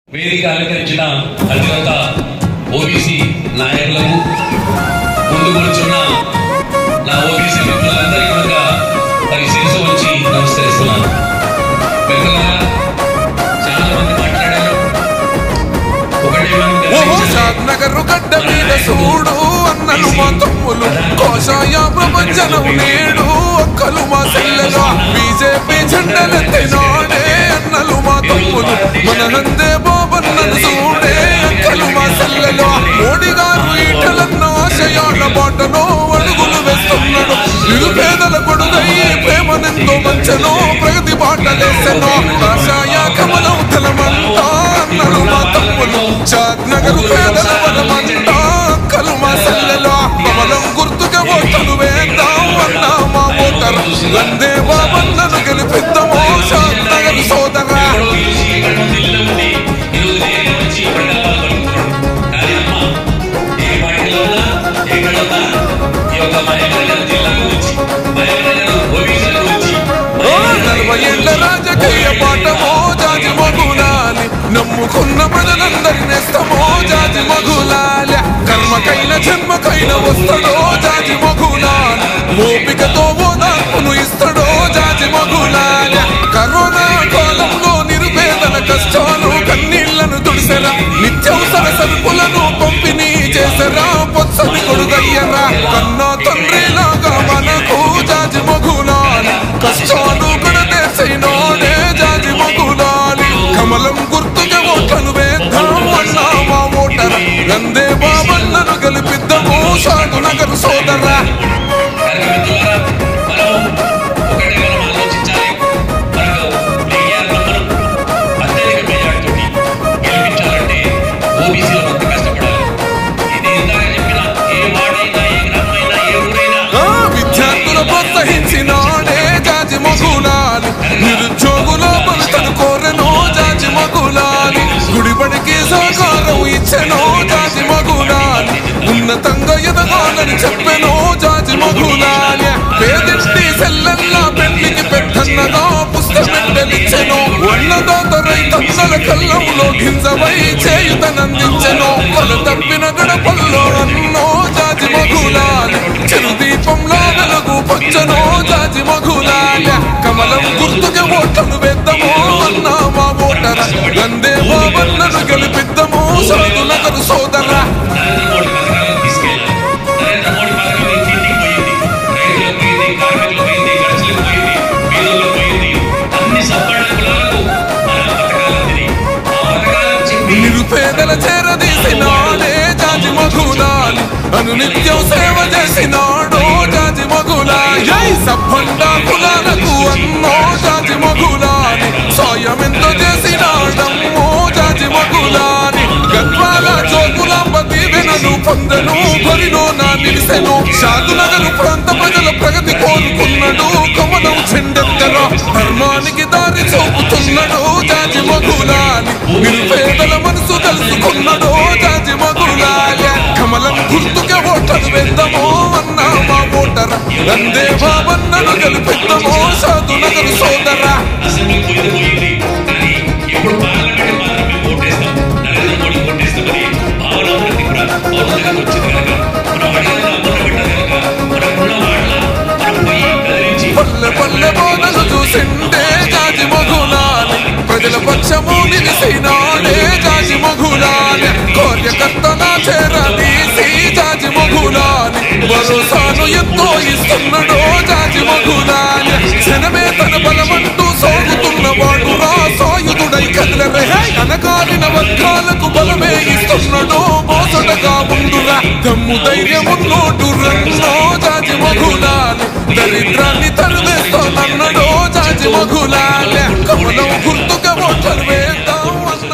వేదిక అలంకరించిన అత్యున్నత ఓబీసీ నాయకులకు ముందు కూర్చున్న నా ఓబీసీ మిత్రులందరికీ కూడా మరి శిరస్సు వచ్చి నమస్కరిస్తున్నాను. మిత్రులారా, చాలా మంది మాట్లాడారు. నగరు గడ్డ మీద చూడు అన్నలు మా తమ్ములు కోశాయ ప్రపంచనం నేడు అక్కలు మా సెల్లెలు బీజేపీ జెండలెత్తినాడే అన్నలు మా తమ్ములు మన నందే బాబన్నను చూడే అక్కలు మా సెల్లెలు మోడీ గారు ఈటలన్న ఆశయాల బాటలో అడుగులు వేస్తున్నాడు. నిరుపేదల కొడుదై ప్రేమనెంతో మంచనో ప్రగతి బాటలేసెనో కాషాయ కమలం తెలమంట అన్నలు మా తమ్ములు నగరు పేదల వరమంట అక్కలు మా సెల్లెలు కమలం గుర్తుగా ఓటలు వేద్దాం అన్నా మా ఓటరు నందే బాబన్నను గెలిపిద్దామో నగరు సోదరా. ఏళ్ల రాజకీయ పాఠమో జాజి మగులాలి నమ్ముకున్న ప్రజలందరి నేస్తమో జాజి మగులాలి కర్మకైన జన్మకైన వస్తాడో జాజి మగులాలి ఓపికతో ఓదార్పును ఇస్తాడో జాజి మగులాలి కరోనా కాలంలో నిరుపేదల కష్టాలు కన్నీళ్లను తుడిసెరా నిత్యావసర సరుకులను పంపిణీ చేసరా పొత్సని కొడుగయ్యరా కన్నా తండ్రిలాగా మనకు జాజి మగులాలి కష్టాలు కడదేసైనోడే జాజి మగులాలి కమలం గుర్తుగా ఓట్లను వేద్దాం అన్నా మా ఓటర నందే బాబన్నను గెలిపిద్దాము సాగు నగరు సోదరా. విద్యార్థులు ప్రోత్సహించినాడే జాజి మగులాలి నిరుద్యోగుల బతుకను కోరెనో జాజి మగులాలి గుడిబడికి సహకారం ఇచ్చెనో జాజి మగులాలి ఉన్నతంగా ఎదగాలని చెప్పెనో జాజి మగులాలి పేదింటి సెల్లెల్లా పెళ్లికి పెట్టన్నగా పుస్తమెట్టెలిచ్చెనో అన్నదాత రైతన్నల కళ్ళంలో గింజవై చేయుతనందించెనో కొల తప్పిన గడపల్లో అన్నో జాజి మగులాలి చిరుదీపంలో వెలుగు పచ్చనో జాజి మగులాలి కమలం గుర్తుగా ఓట్లను వేద్దామో అన్నా మా ఓటర నందే బాబన్నను గెలిపిద్దామో సాగు నగరు సోదరా. నిరుపేదల చేరదీసినాడే జాజి మగులాలి అనునిత్యం సేవ చేసినాడో జాజి మగులాలి సబ్బండ కులాలకు అన్నో జాజి మగులాలి సాయమెంతో చేసినాడమ్మో జాజి మగులాలి గద్వాల జోగులాంబతి వెనను పొందెను బరిలో నా నిలిసెను షాదునగరు ప్రాంత ప్రజల ప్రగతి కోరుకున్నాడు కమలం చెండెత్తరా ధర్మానికి దారి చూపుతున్నాడు జాజి మగులాలి నిరుపేదల మనసు తెలుసుకున్నాడు జాజి మగులాలి కమలం గుర్తుగా ఓటలు వేద్దామో అన్నా మా ఓటర నందే బాబన్నను గెలిపిద్దామో సాధు నగరు సోదరా. పల్లె పల్లె బోధలు చూసిండే జాజి మగులాలి ప్రజల పక్షము నిలిసినాడే జాజి మగులాలి కార్యకర్తల చేరదీసి జాజి మగులాలి భరోసాను ఎంతో ఇస్తున్నాడో జాజి మగులాలి జనమే తన బలమంటూ సాగుతున్నవాడు రా సాయుధుడై కదలరే అనగాలిన వర్గాలకు బలమే ఇస్తున్నాడో మోసడగా ముందురా దమ్ము ధైర్యమున్నోటు రన్నో జాజి మగులాలి దరిద్రాన్ని తరివేస్తానన్నడో జాజి మగులాలి కమలం గుర్తుగా ఓటలు వేద్దాం అన్న